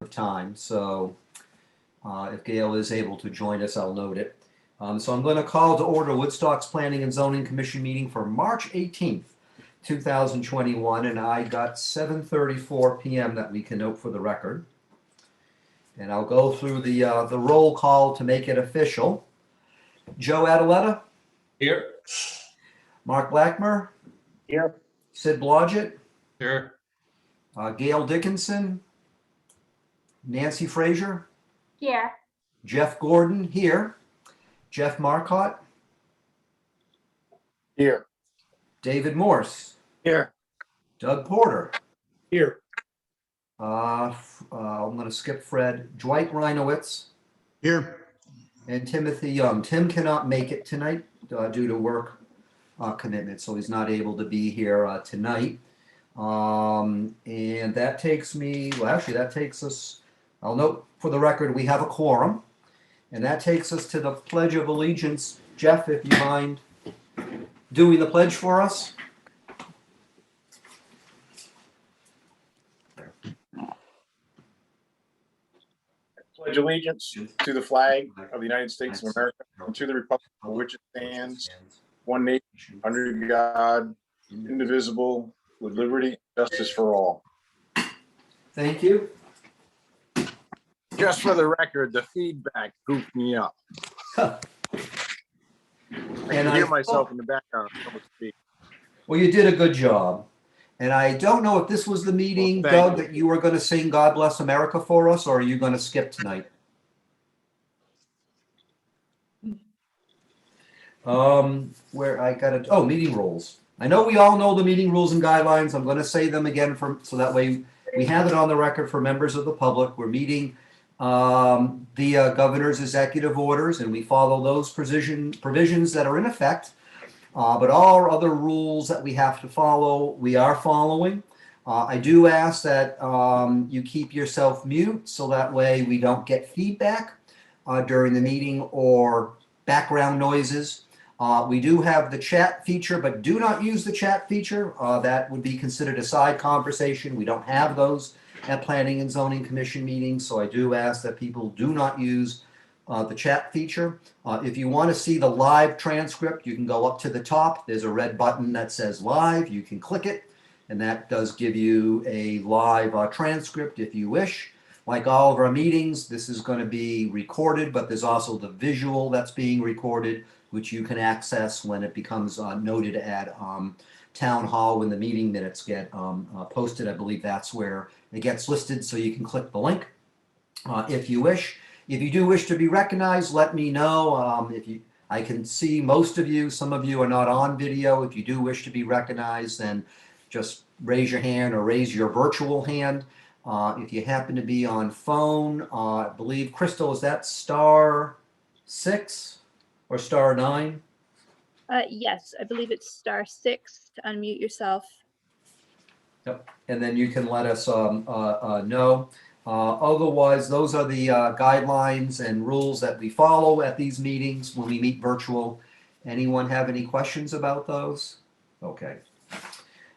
of time. So if Gail is able to join us, I'll note it. So I'm going to call to order Woodstock's Planning and Zoning Commission meeting for March 18th, 2021, and I got 7:34 p.m. that we can note for the record. And I'll go through the roll call to make it official. Joe Adaletta? Here. Mark Blackmer? Here. Sid Blodgett? Here. Gail Dickinson? Nancy Frazier? Here. Jeff Gordon here. Jeff Marcotte? Here. David Morse? Here. Doug Porter? Here. I'm going to skip Fred. Dwight Reinowitz? Here. And Timothy Young. Tim cannot make it tonight due to work commitments, so he's not able to be here tonight. And that takes me, well, actually, that takes us, I'll note for the record, we have a quorum. And that takes us to the Pledge of Allegiance. Jeff, if you mind doing the pledge for us. Pledge allegiance to the flag of the United States of America and to the republic for which it stands, one nation, under God, indivisible, with liberty and justice for all. Thank you. Just for the record, the feedback goofed me up. I can hear myself in the background. Well, you did a good job. And I don't know if this was the meeting, Well, Doug, that you were going to sing God Bless America for us, or are you going to skip tonight? Where I got it. Oh, meeting rules. I know we all know the meeting rules and guidelines. I'm going to say them again so that way we have it on the record for members of the public. We're meeting the governor's executive orders, and we follow those provisions that are in effect. But all other rules that we have to follow, we are following. I do ask that you keep yourself mute so that way we don't get feedback during the meeting or background noises. We do have the chat feature, but do not use the chat feature. That would be considered a side conversation. We don't have those at Planning and Zoning Commission meetings, so I do ask that people do not use the chat feature. If you want to see the live transcript, you can go up to the top. There's a red button that says live. You can click it, and that does give you a live transcript if you wish. Like all of our meetings, this is going to be recorded, but there's also the visual that's being recorded, which you can access when it becomes noted at Town Hall when the meeting minutes get posted. I believe that's where it gets listed, so you can click the link if you wish. If you do wish to be recognized, let me know. I can see most of you. Some of you are not on video. If you do wish to be recognized, then just raise your hand or raise your virtual hand. If you happen to be on phone, I believe, Crystal, is that *6 or *9? Yes, I believe it's *6 to unmute yourself. Yep. And then you can let us know. Otherwise, those are the guidelines and rules that we follow at these meetings when we meet virtual. Anyone have any questions about those? Okay.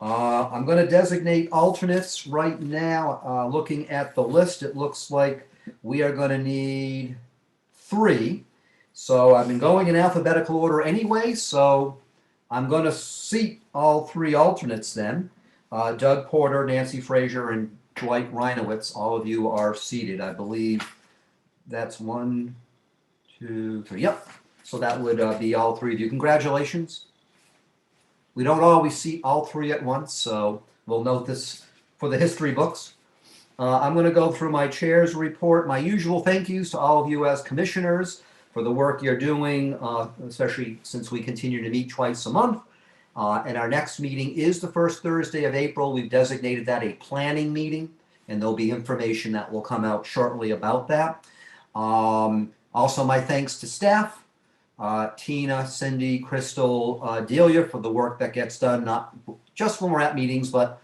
I'm going to designate alternates right now. Looking at the list, it looks like we are going to need 3. So I've been going in alphabetical order anyway, so I'm going to seat all 3 alternates then. Doug Porter, Nancy Frazier, and Dwight Reinowitz, all of you are seated. I believe that's 1, 2, 3. Yep. So that would be all 3 of you. Congratulations. We don't always seat all 3 at once, so we'll note this for the history books. I'm going to go through my chair's report. My usual thank yous to all of you as commissioners for the work you're doing, especially since we continue to meet twice a month. And our next meeting is the first Thursday of April. We've designated that a planning meeting, and there'll be information that will come out shortly about that. Also, my thanks to staff, Tina, Cindy, Crystal, Delia, for the work that gets done, not just when we're at meetings, but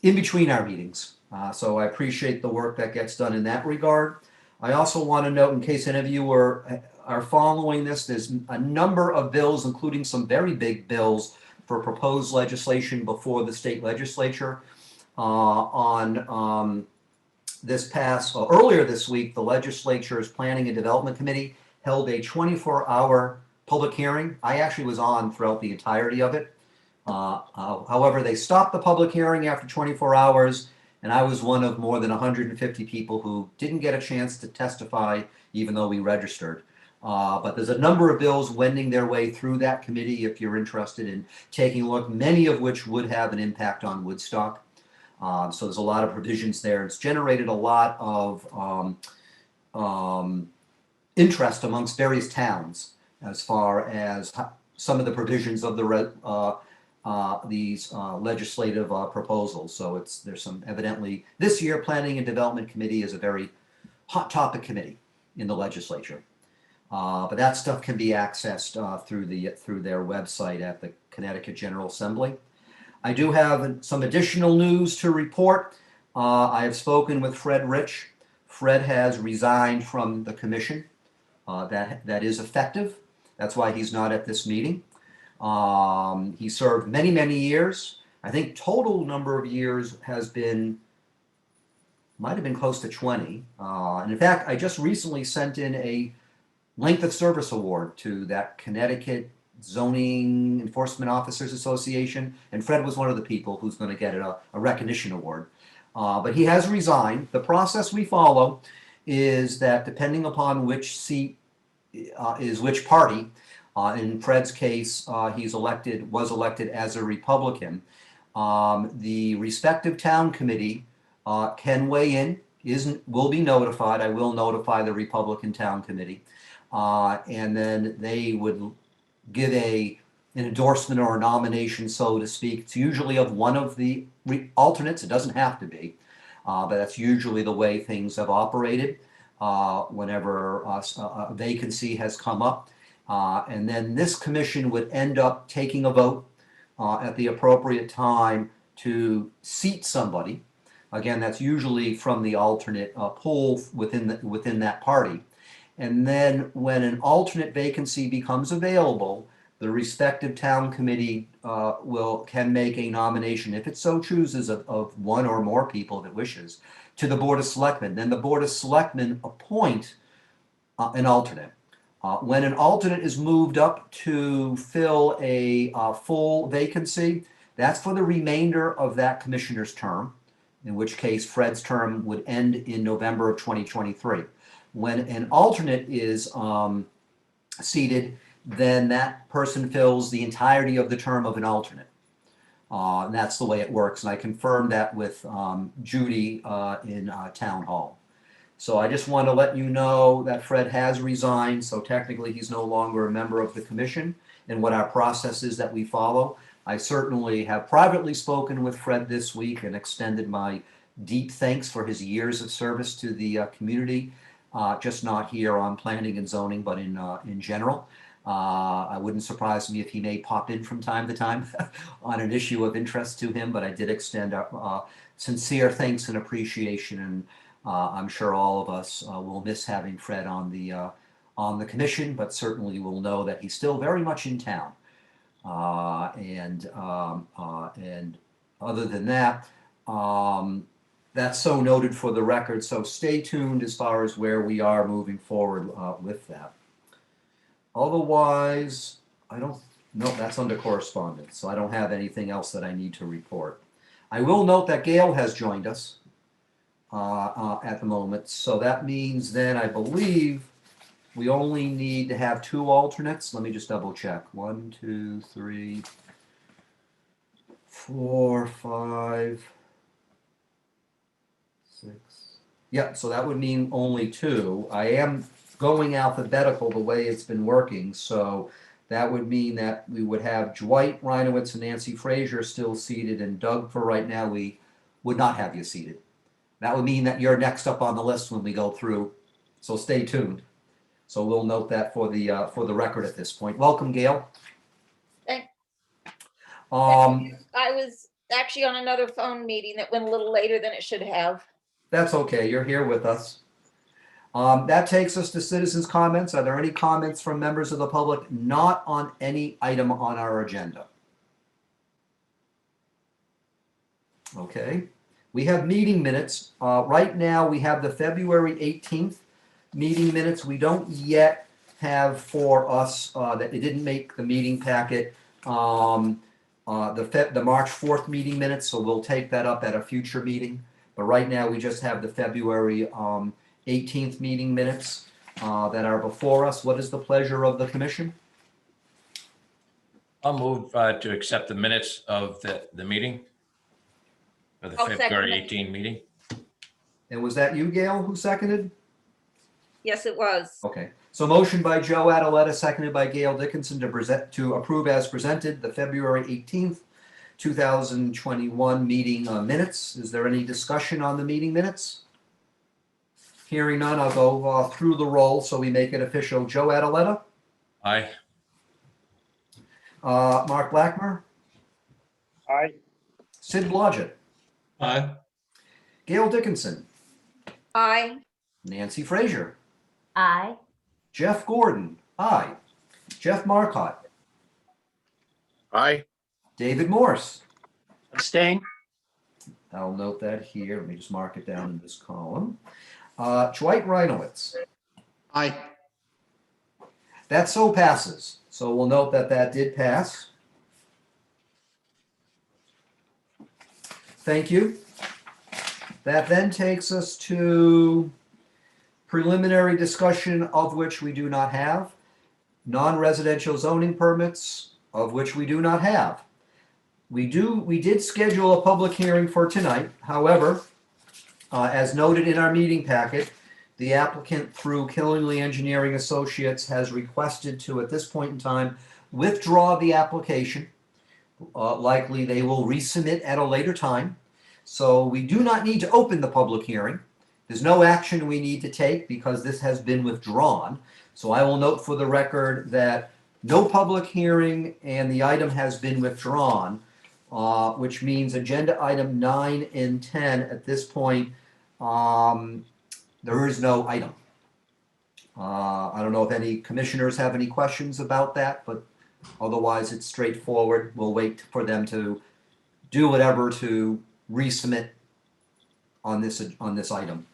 in between our meetings. So I appreciate the work that gets done in that regard. I also want to note, in case any of you are following this, there's a number of bills, including some very big bills for proposed legislation before the state legislature on earlier this week, the legislature's Planning and Development Committee held a 24-hour public hearing. I actually was on throughout the entirety of it. However, they stopped the public hearing after 24 hours, and I was one of more than 150 people who didn't get a chance to testify, even though we registered. But there's a number of bills wending their way through that committee if you're interested in taking a look, many of which would have an impact on Woodstock. So there's a lot of provisions there. It's generated a lot of interest amongst various towns as far as some of the provisions of these legislative proposals. So there's some evidently this year Planning and Development Committee is a very hot topic committee in the legislature. But that stuff can be accessed through their website at the Connecticut General Assembly. I do have some additional news to report. I have spoken with Fred Rich. Fred has resigned from the commission. That is effective. That's why he's not at this meeting. He served many, many years. I think total number of years might have been close to 20. And in fact, I just recently sent in a length of service award to that Connecticut Zoning Enforcement Officers Association, and Fred was one of the people who's going to get a recognition award. But he has resigned. The process we follow is that depending upon which seat is which party, in Fred's case, was elected as a Republican. The respective town committee can weigh in, will be notified. I will notify the Republican town committee. And then they would give an endorsement or a nomination, so to speak. It's usually of one of the alternates. It doesn't have to be, but that's usually the way things have operated whenever a vacancy has come up. And then this commission would end up taking a vote at the appropriate time to seat somebody. Again, that's usually from the alternate pool within that party. And then when an alternate vacancy becomes available, the respective town committee can make a nomination, if it so chooses, of one or more people if it wishes, to the Board of Selectmen. Then the Board of Selectmen appoint an alternate. When an alternate is moved up to fill a full vacancy, that's for the remainder of that commissioner's term, in which case Fred's term would end in November of 2023. When an alternate is seated, then that person fills the entirety of the term of an alternate. And that's the way it works. And I confirmed that with Judy in Town Hall. So I just want to let you know that Fred has resigned. So technically he's no longer a member of the commission and what our process is that we follow. I certainly have privately spoken with Fred this week and extended my deep thanks for his years of service to the community. Just not here on planning and zoning, but in general. It wouldn't surprise me if he may pop in from time to time on an issue of interest to him, but I did extend sincere thanks and appreciation, and I'm sure all of us will miss having Fred on the commission, but certainly will know that he's still very much in town. And other than that, that's so noted for the record. So stay tuned as far as where we are moving forward with that. Otherwise, that's under correspondence. So I don't have anything else that I need to report. I will note that Gail has joined us at the moment. So that means then I believe we only need to have 2 alternates. Let me just double check. 1, 2, 3, 4, 5, 6. Yeah, so that would mean only 2. I am going alphabetical the way it's been working, so that would mean that we would have Dwight Reinowitz and Nancy Frazier still seated, and Doug, for right now, we would not have you seated. That would mean that you're next up on the list when we go through, so stay tuned. So we'll note that for the record at this point. Welcome, Gail. Thank Um, I was actually on another phone meeting that went a little later than it should have. That's okay. You're here with us. That takes us to citizens' comments. Are there any comments from members of the public not on any item on our agenda? Okay. we have meeting minutes. Right now, we have the February 18th meeting minutes. We don't yet have for us, that it didn't make the meeting packet, the March 4th meeting minutes, so we'll take that up at a future meeting. But right now, we just have the February 18th meeting minutes that are before us. What is the pleasure of the commission? I'll move to accept the minutes of the meeting, of the I'll second February it. 18 meeting. And was that you, Gail, who seconded? Yes, it was. Okay, so motion by Joe Adaletta, seconded by Gail Dickinson to approve as presented the February 18th, 2021 meeting minutes. Is there any discussion on the meeting minutes? Hearing none, I'll go through the roll so we make it official. Joe Adaletta, Aye. Mark Blackmer, Aye. Sid Blodgett, Aye. Gail Dickinson, Aye. Nancy Frazier, Aye. Jeff Gordon, aye. Jeff Marcotte, Aye. David Morse. Abstain. I'll note that here. Let me just mark it down in this column. Dwight Reinowitz. Aye. That so passes. So we'll note that that did pass. Thank you. That then takes us to preliminary discussion, of which we do not have. Non-residential zoning permits, of which we do not have. We did schedule a public hearing for tonight. However, as noted in our meeting packet, the applicant through Killingley Engineering Associates has requested to, at this point in time, withdraw the application. Likely they will resubmit at a later time. So we do not need to open the public hearing. There's no action we need to take because this has been withdrawn. So I will note for the record that no public hearing and the item has been withdrawn, which means agenda item 9 and 10 at this point, there is no item. I don't know if any commissioners have any questions about that, but otherwise it's straightforward. We'll wait for them to do whatever to resubmit on this item.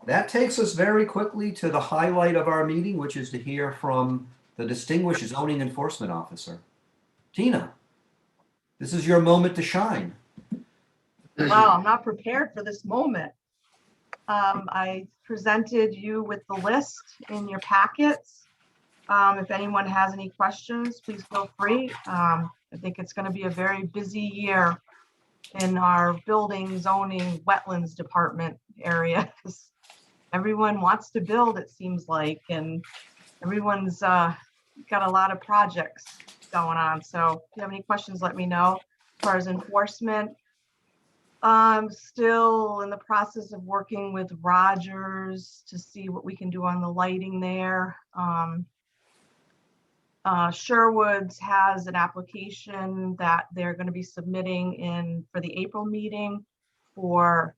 That takes us very quickly to the highlight of our meeting, which is to hear from the distinguished zoning enforcement officer. Tina, this is your moment to shine. Wow, I'm not prepared for this moment. I presented you with the list in your packets. If anyone has any questions, please feel free. I think it's going to be a very busy year in our building, zoning, wetlands department area. Everyone wants to build, it seems like, and everyone's got a lot of projects going on. So if you have any questions, let me know. As far as enforcement, I'm still in the process of working with Rogers to see what we can do on the lighting there. Sherwood's has an application that they're going to be submitting in for the April meeting for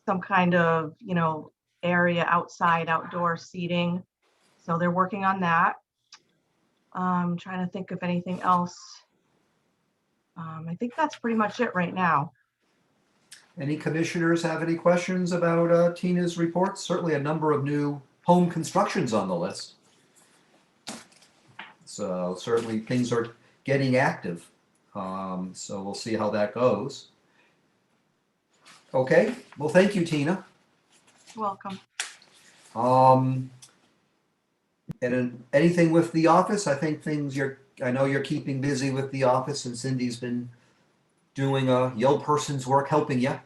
some kind of, area outside, outdoor seating. So they're working on that. I'm trying to think of anything else. I think that's pretty much it right now. Any commissioners have any questions about Tina's report? Certainly a number of new home constructions on the list. So certainly things are getting active. So we'll see how that goes. Okay, well, thank you, Tina. Welcome. And anything with the office? I think I know you're keeping busy with the office, and Cindy's been doing a Yo person's work, helping you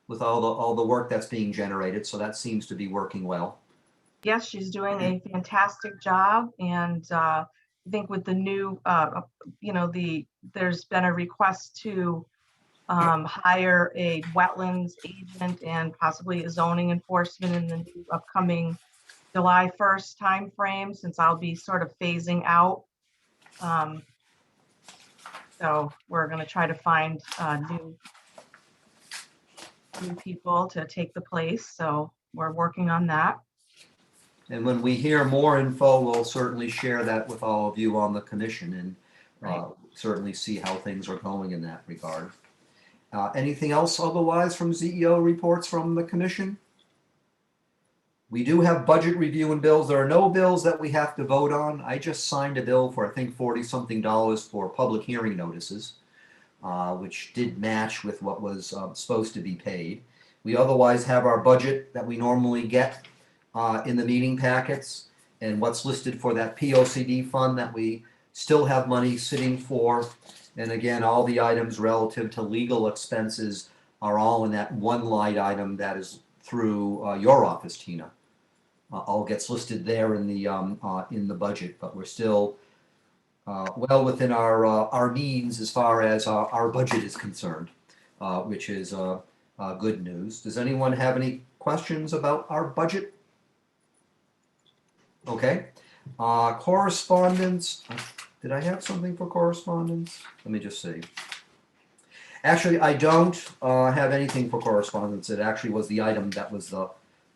with all the work that's being generated. So that seems to be working well. Yes, she's doing a fantastic job. And I think with the new, there's been a request to hire a wetlands agent and possibly a zoning enforcement in the new upcoming July 1st timeframe, since I'll be sort of phasing out. So we're going to try to find new people to take the place. So we're working on that. And when we hear more info, we'll certainly share that with all of you on the commission. And Right. certainly see how things are going in that regard. Anything else otherwise from CEO reports from the commission? We do have budget review and bills. There are no bills that we have to vote on. I just signed a bill for, I think, $40-something for public hearing notices, which did match with what was supposed to be paid. We otherwise have our budget that we normally get in the meeting packets, and what's listed for that POCD fund that we still have money sitting for. And again, all the items relative to legal expenses are all in that one line item that is through your office, Tina. All gets listed there in the budget, but we're still well within our means as far as our budget is concerned, which is good news. Does anyone have any questions about our budget? Okay. Correspondence. Did I have something for correspondence? Let me just see. Actually, I don't have anything for correspondence. It actually was the item that was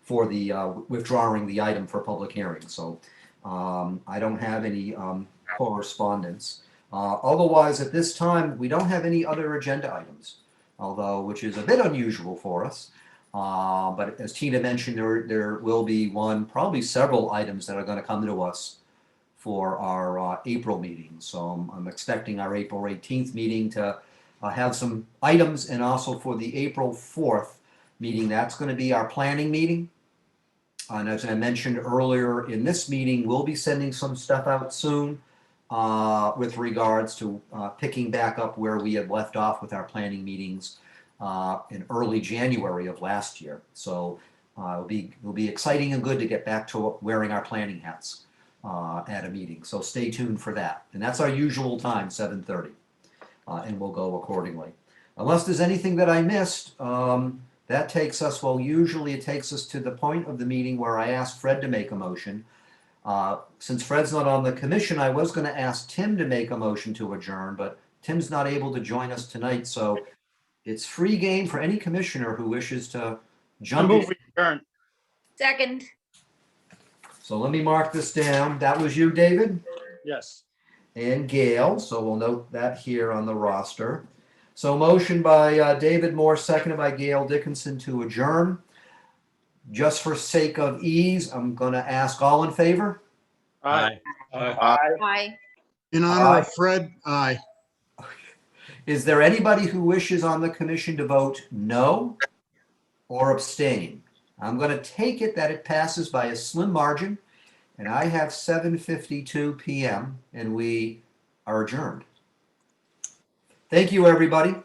for the withdrawing the item for public hearing. So I don't have any correspondence. Otherwise, at this time, we don't have any other agenda items, although which is a bit unusual for us. But as Tina mentioned, there will be probably several items that are going to come to us for our April meeting. So I'm expecting our April 18th meeting to have some items, and also for the April 4th meeting, that's going to be our planning meeting. And as I mentioned earlier in this meeting, we'll be sending some stuff out soon with regards to picking back up where we had left off with our planning meetings in early January of last year. So it'll be exciting and good to get back to wearing our planning hats at a meeting. So stay tuned for that. And that's our usual time, 7:30. And we'll go accordingly. Unless there's anything that I missed, that takes us, well, usually it takes us to the point of the meeting where I ask Fred to make a motion. Since Fred's not on the commission, I was going to ask Tim to make a motion to adjourn, but Tim's not able to join us tonight. So it's free game for any commissioner who wishes to I jump move in. we adjourn. Second, So let me mark this down. That was you, David? Yes. And Gail, so we'll note that here on the roster. So motion by David Moore, seconded by Gail Dickinson to adjourn. Just for sake of ease, I'm going to ask all in favor. Aye. aye. In honor of Fred, aye. Is there anybody who wishes on the commission to vote no or abstain? I'm going to take it that it passes by a slim margin, and I have 7:52 p.m. and we are adjourned. Thank you, everybody.